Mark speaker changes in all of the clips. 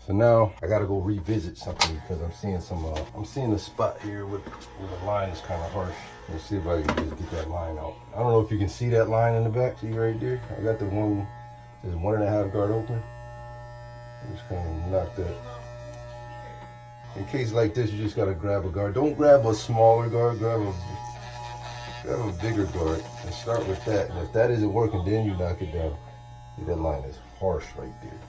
Speaker 1: So now I gotta go revisit something because I'm seeing some, I'm seeing a spot here where the line is kind of harsh. Let's see if I can just get that line out. I don't know if you can see that line in the back. See right there? I got the one, there's 1.5 guard open. I'm just gonna knock that. In case like this, you just gotta grab a guard. Don't grab a smaller guard, grab a bigger guard and start with that. And if that isn't working, then you knock it down. See, that line is harsh right there.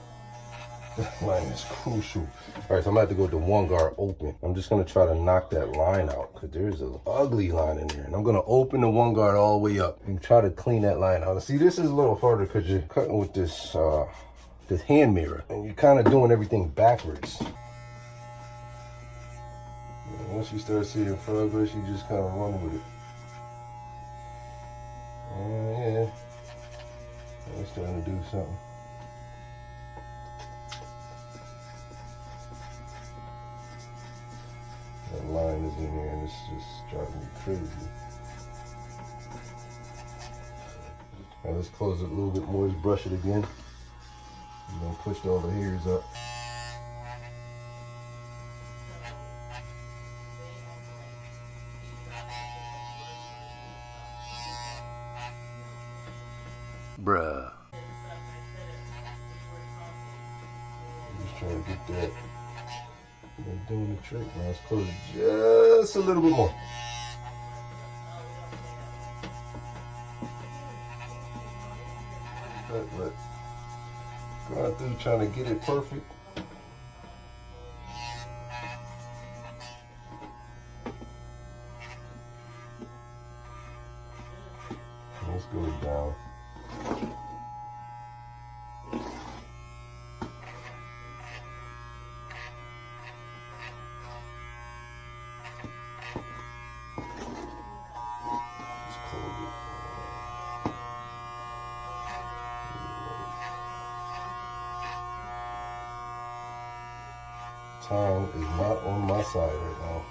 Speaker 1: That line is crucial. All right, so I'm gonna have to go with the 1 guard open. I'm just gonna try to knock that line out because there's an ugly line in there. And I'm gonna open the 1 guard all the way up and try to clean that line out. See, this is a little harder because you're cutting with this this hand mirror and you're kind of doing everything backwards. And once you start seeing progress, you just kind of run with it. Yeah, it's starting to do something. That line is in here and it's just driving me crazy. Now let's close it a little bit more. Let's brush it again. And then push all the hairs up. Bruh. Just trying to get that. They're doing the trick. Now let's close it just a little bit more. But going through trying to get it perfect. Let's go down. Time is not on my side right now.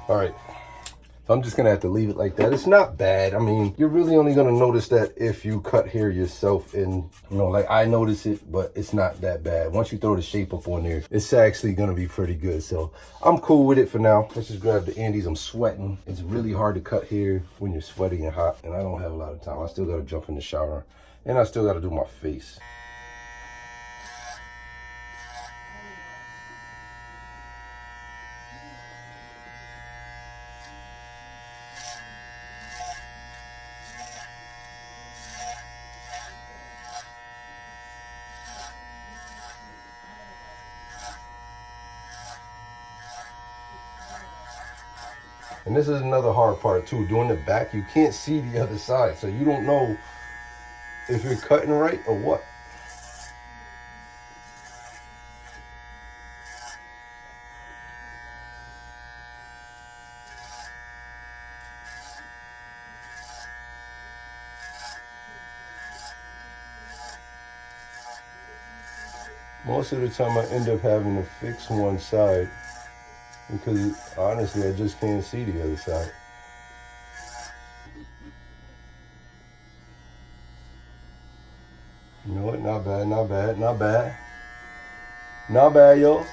Speaker 1: All right, so I'm just gonna have to leave it like that. It's not bad. I mean, you're really only gonna notice that if you cut hair yourself, and you know, like I notice it, but it's not that bad. Once you throw the shape up on there, it's actually gonna be pretty good. So I'm cool with it for now. Let's just grab the Andes. I'm sweating. It's really hard to cut hair when you're sweaty and hot, and I don't have a lot of time. I still gotta jump in the shower, and I still gotta do my face. And this is another hard part too. Doing the back, you can't see the other side. So you don't know if you're cutting right or what. Most of the time I end up having to fix one side because honestly, I just can't see the other side. You know what? Not bad, not bad, not bad. Not bad, yo.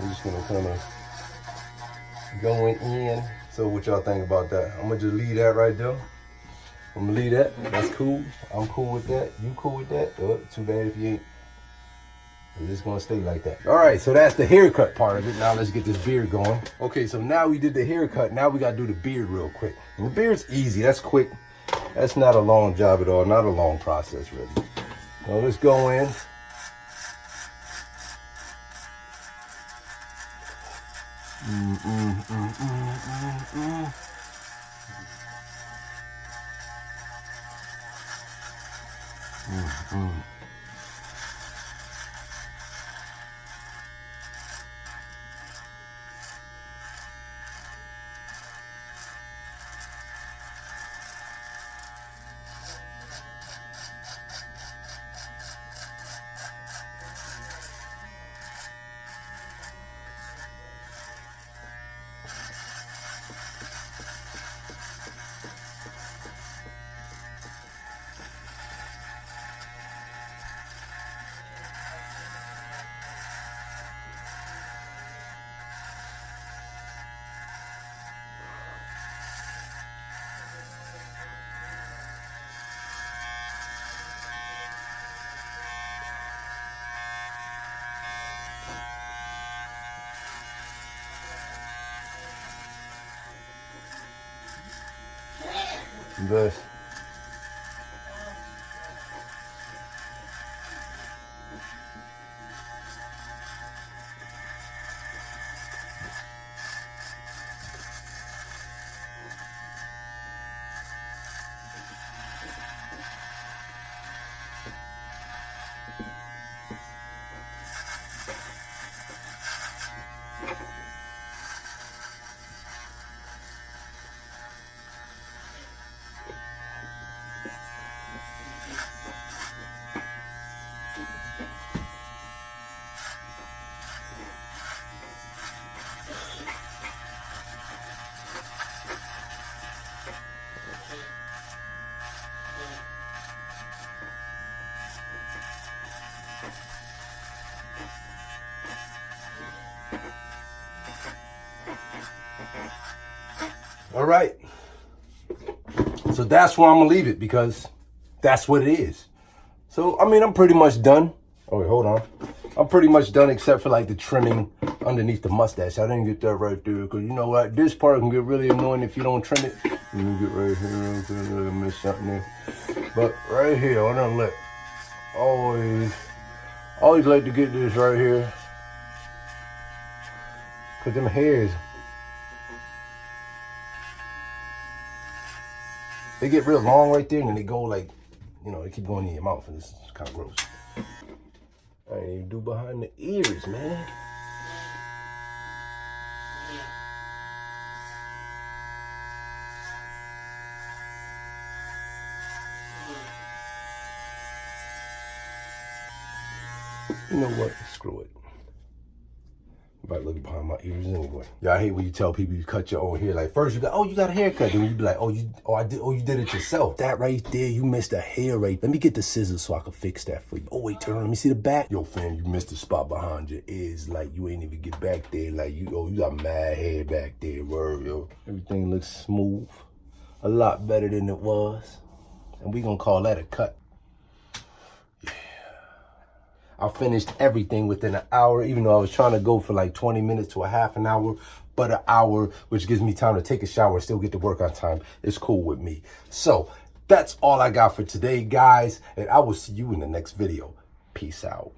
Speaker 1: I'm just gonna kind of go in. So what y'all think about that? I'm gonna just leave that right there. I'm gonna leave that. That's cool. I'm cool with that. You cool with that? Too bad if you ain't. We're just gonna stay like that. All right, so that's the haircut part of it. Now let's get this beard going. Okay, so now we did the haircut. Now we gotta do the beard real quick. And the beard's easy. That's quick. That's not a long job at all. Not a long process, really. So let's go in. Best. All right. So that's where I'm gonna leave it because that's what it is. So, I mean, I'm pretty much done. Oh, wait, hold on. I'm pretty much done except for like the trimming underneath the mustache. I didn't get that right there because you know what? This part can get really annoying if you don't trim it. Let me get right here. I missed something there. But right here, on the lip, always like to get this right here. Because them hairs, they get real long right there and then they go like, you know, they keep going in your mouth and it's kind of gross. I ain't even do behind the ears, man. You know what? Screw it. I'm about to look behind my ears anyway. Yeah, I hate when you tell people you cut your own hair. Like first you be like, oh, you got a haircut. Then you be like, you did it yourself. That right there, you missed a hair right. Let me get the scissors so I can fix that for you. Oh wait, turn on, let me see the back. Yo, fam, you missed the spot behind your ears. Like you ain't even get back there. Like you got mad hair back there, word, yo. Everything looks smooth. A lot better than it was. And we gonna call that a cut. I finished everything within an hour, even though I was trying to go for like 20 minutes to a half an hour, but an hour, which gives me time to take a shower and still get to work on time. It's cool with me. So that's all I got for today, guys. And I will see you in the next video. Peace out.